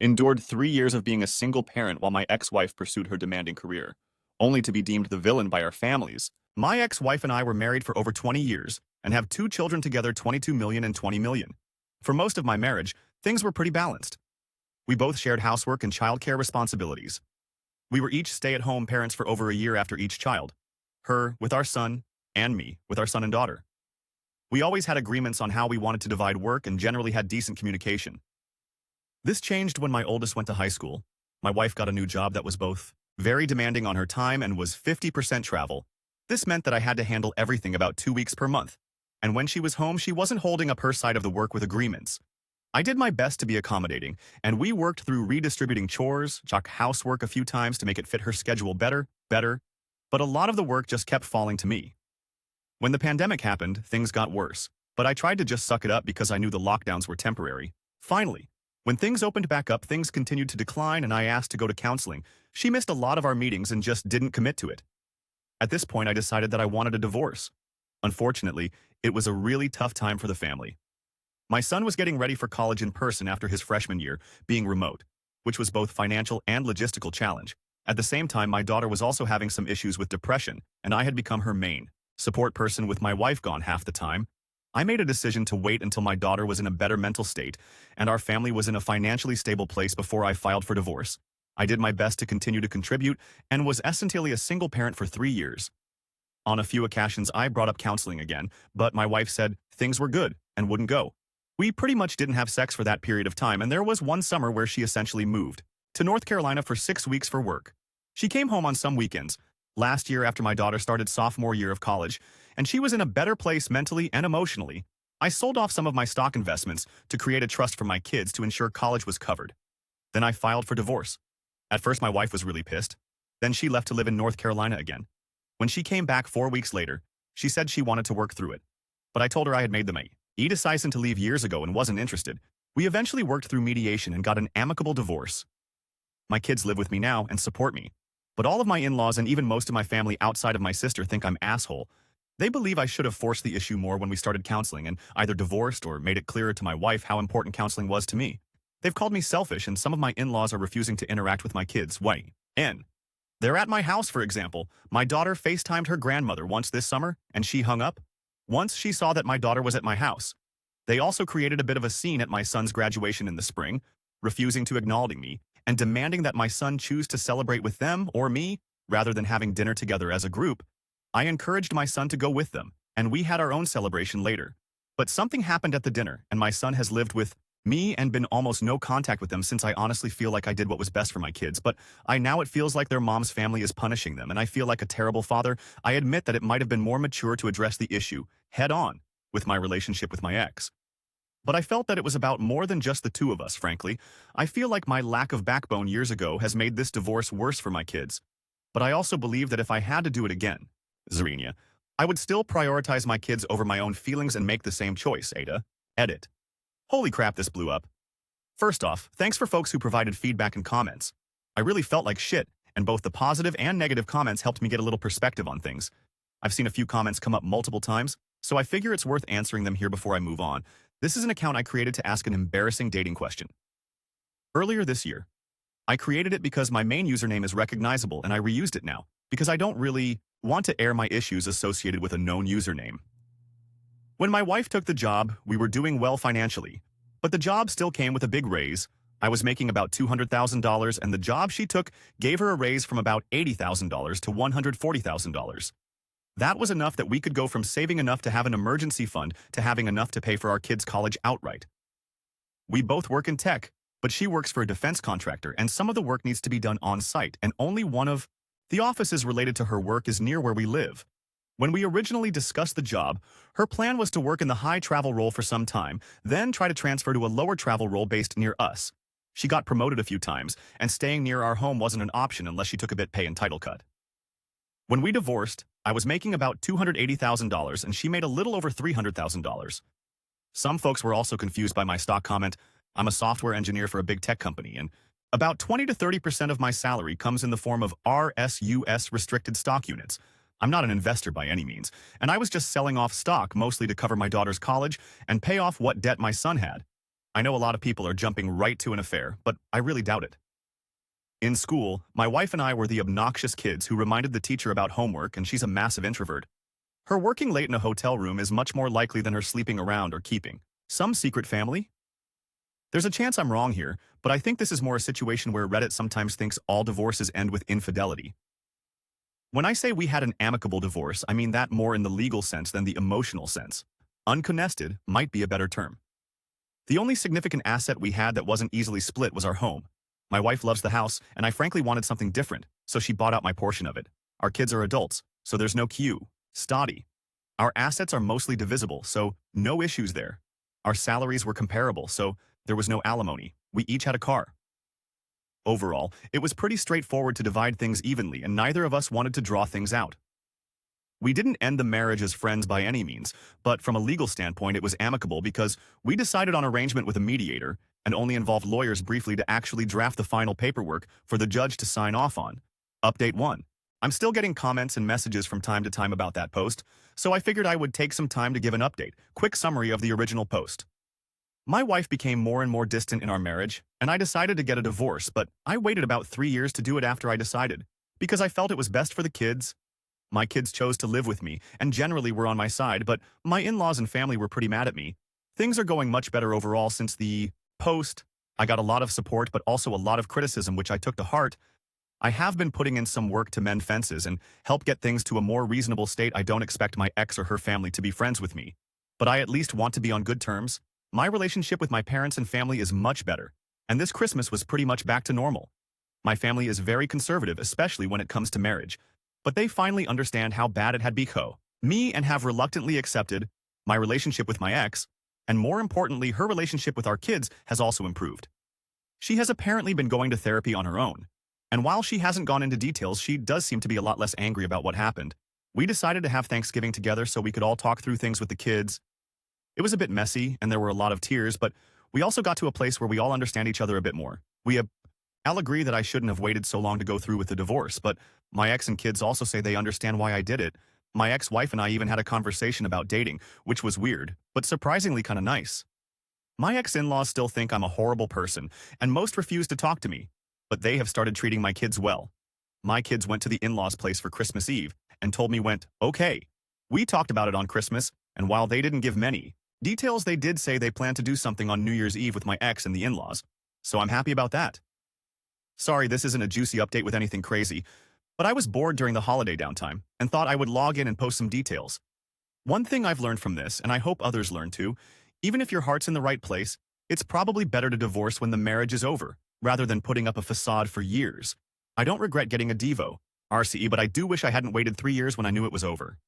Endured 3 years of being a single parent while my ex-wife pursued her demanding career, only to be deemed the villain by our families. My ex-wife and I were married for over 20 years and have two children together, 22 million and 20 million. For most of my marriage, things were pretty balanced. We both shared housework and childcare responsibilities. We were each stay-at-home parents for over a year after each child, her with our son, and me with our son and daughter. We always had agreements on how we wanted to divide work and generally had decent communication. This changed when my oldest went to high school. My wife got a new job that was both very demanding on her time and was 50% travel. This meant that I had to handle everything about 2 weeks per month. And when she was home, she wasn't holding up her side of the work with agreements. I did my best to be accommodating, and we worked through redistributing chores, housework a few times to make it fit her schedule better, but a lot of the work just kept falling to me. When the pandemic happened, things got worse, but I tried to just suck it up because I knew the lockdowns were temporary. Finally, when things opened back up, things continued to decline and I asked to go to counseling. She missed a lot of our meetings and just didn't commit to it. At this point, I decided that I wanted a divorce. Unfortunately, it was a really tough time for the family. My son was getting ready for college in person after his freshman year, being remote, which was both financial and logistical challenge. At the same time, my daughter was also having some issues with depression, and I had become her main support person with my wife gone half the time. I made a decision to wait until my daughter was in a better mental state and our family was in a financially stable place before I filed for divorce. I did my best to continue to contribute and was essentially a single parent for 3 years. On a few occasions, I brought up counseling again, but my wife said things were good and wouldn't go. We pretty much didn't have sex for that period of time, and there was one summer where she essentially moved to North Carolina for 6 weeks for work. She came home on some weekends, last year after my daughter started sophomore year of college, and she was in a better place mentally and emotionally. I sold off some of my stock investments to create a trust for my kids to ensure college was covered. Then I filed for divorce. At first, my wife was really pissed. Then she left to live in North Carolina again. When she came back 4 weeks later, she said she wanted to work through it. But I told her I had made the decision to leave years ago and wasn't interested. We eventually worked through mediation and got an amicable divorce. My kids live with me now and support me. But all of my in-laws and even most of my family outside of my sister think I'm asshole. They believe I should have forced the issue more when we started counseling and either divorced or made it clearer to my wife how important counseling was to me. They've called me selfish and some of my in-laws are refusing to interact with my kids. Why? They're at my house, for example. My daughter FaceTimed her grandmother once this summer and she hung up. Once she saw that my daughter was at my house. They also created a bit of a scene at my son's graduation in the spring, refusing to acknowledge me and demanding that my son choose to celebrate with them or me rather than having dinner together as a group. I encouraged my son to go with them, and we had our own celebration later. But something happened at the dinner, and my son has lived with me and been almost no contact with them since I honestly feel like I did what was best for my kids, but now it feels like their mom's family is punishing them, and I feel like a terrible father. I admit that it might have been more mature to address the issue head-on with my relationship with my ex. But I felt that it was about more than just the two of us, frankly. I feel like my lack of backbone years ago has made this divorce worse for my kids. But I also believe that if I had to do it again, Zarina, I would still prioritize my kids over my own feelings and make the same choice, Ada. Edit. Holy crap, this blew up. First off, thanks for folks who provided feedback and comments. I really felt like shit, and both the positive and negative comments helped me get a little perspective on things. I've seen a few comments come up multiple times, so I figure it's worth answering them here before I move on. This is an account I created to ask an embarrassing dating question. Earlier this year, I created it because my main username is recognizable and I reused it now because I don't really want to air my issues associated with a known username. When my wife took the job, we were doing well financially, but the job still came with a big raise. I was making about $200,000 and the job she took gave her a raise from about $80,000 to $140,000. That was enough that we could go from saving enough to have an emergency fund to having enough to pay for our kids' college outright. We both work in tech, but she works for a defense contractor and some of the work needs to be done on site and only one of the offices related to her work is near where we live. When we originally discussed the job, her plan was to work in the high travel role for some time, then try to transfer to a lower travel role based near us. She got promoted a few times, and staying near our home wasn't an option unless she took a bit pay and title cut. When we divorced, I was making about $280,000 and she made a little over $300,000. Some folks were also confused by my stock comment. I'm a software engineer for a big tech company, and about 20 to 30% of my salary comes in the form of RSUS restricted stock units. I'm not an investor by any means, and I was just selling off stock mostly to cover my daughter's college and pay off what debt my son had. I know a lot of people are jumping right to an affair, but I really doubt it. In school, my wife and I were the obnoxious kids who reminded the teacher about homework, and she's a massive introvert. Her working late in a hotel room is much more likely than her sleeping around or keeping some secret family. There's a chance I'm wrong here, but I think this is more a situation where Reddit sometimes thinks all divorces end with infidelity. When I say we had an amicable divorce, I mean that more in the legal sense than the emotional sense. Uncontested might be a better term. The only significant asset we had that wasn't easily split was our home. My wife loves the house, and I frankly wanted something different, so she bought out my portion of it. Our kids are adults, so there's no study. Our assets are mostly divisible, so no issues there. Our salaries were comparable, so there was no alimony. We each had a car. Overall, it was pretty straightforward to divide things evenly, and neither of us wanted to draw things out. We didn't end the marriage as friends by any means, but from a legal standpoint it was amicable because we decided on arrangement with a mediator and only involved lawyers briefly to actually draft the final paperwork for the judge to sign off on. Update 1. I'm still getting comments and messages from time to time about that post, so I figured I would take some time to give an update. Quick summary of the original post. My wife became more and more distant in our marriage, and I decided to get a divorce, but I waited about 3 years to do it after I decided, because I felt it was best for the kids. My kids chose to live with me, and generally were on my side, but my in-laws and family were pretty mad at me. Things are going much better overall since the post. I got a lot of support, but also a lot of criticism, which I took to heart. I have been putting in some work to mend fences and help get things to a more reasonable state. I don't expect my ex or her family to be friends with me, but I at least want to be on good terms. My relationship with my parents and family is much better, and this Christmas was pretty much back to normal. My family is very conservative, especially when it comes to marriage, but they finally understand how bad it had become. Me and have reluctantly accepted. My relationship with my ex, and more importantly, her relationship with our kids has also improved. She has apparently been going to therapy on her own, and while she hasn't gone into details, she does seem to be a lot less angry about what happened. We decided to have Thanksgiving together so we could all talk through things with the kids. It was a bit messy, and there were a lot of tears, but we also got to a place where we all understand each other a bit more. I'll agree that I shouldn't have waited so long to go through with the divorce, but my ex and kids also say they understand why I did it. My ex-wife and I even had a conversation about dating, which was weird, but surprisingly kind of nice. My ex-in-laws still think I'm a horrible person, and most refuse to talk to me, but they have started treating my kids well. My kids went to the in-laws' place for Christmas Eve and told me okay. We talked about it on Christmas, and while they didn't give many details, they did say they plan to do something on New Year's Eve with my ex and the in-laws, so I'm happy about that. Sorry, this isn't a juicy update with anything crazy, but I was bored during the holiday downtime and thought I would log in and post some details. One thing I've learned from this, and I hope others learn too, even if your heart's in the right place, it's probably better to divorce when the marriage is over, rather than putting up a facade for years. I don't regret getting a Devo, RCE, but I do wish I hadn't waited 3 years when I knew it was over.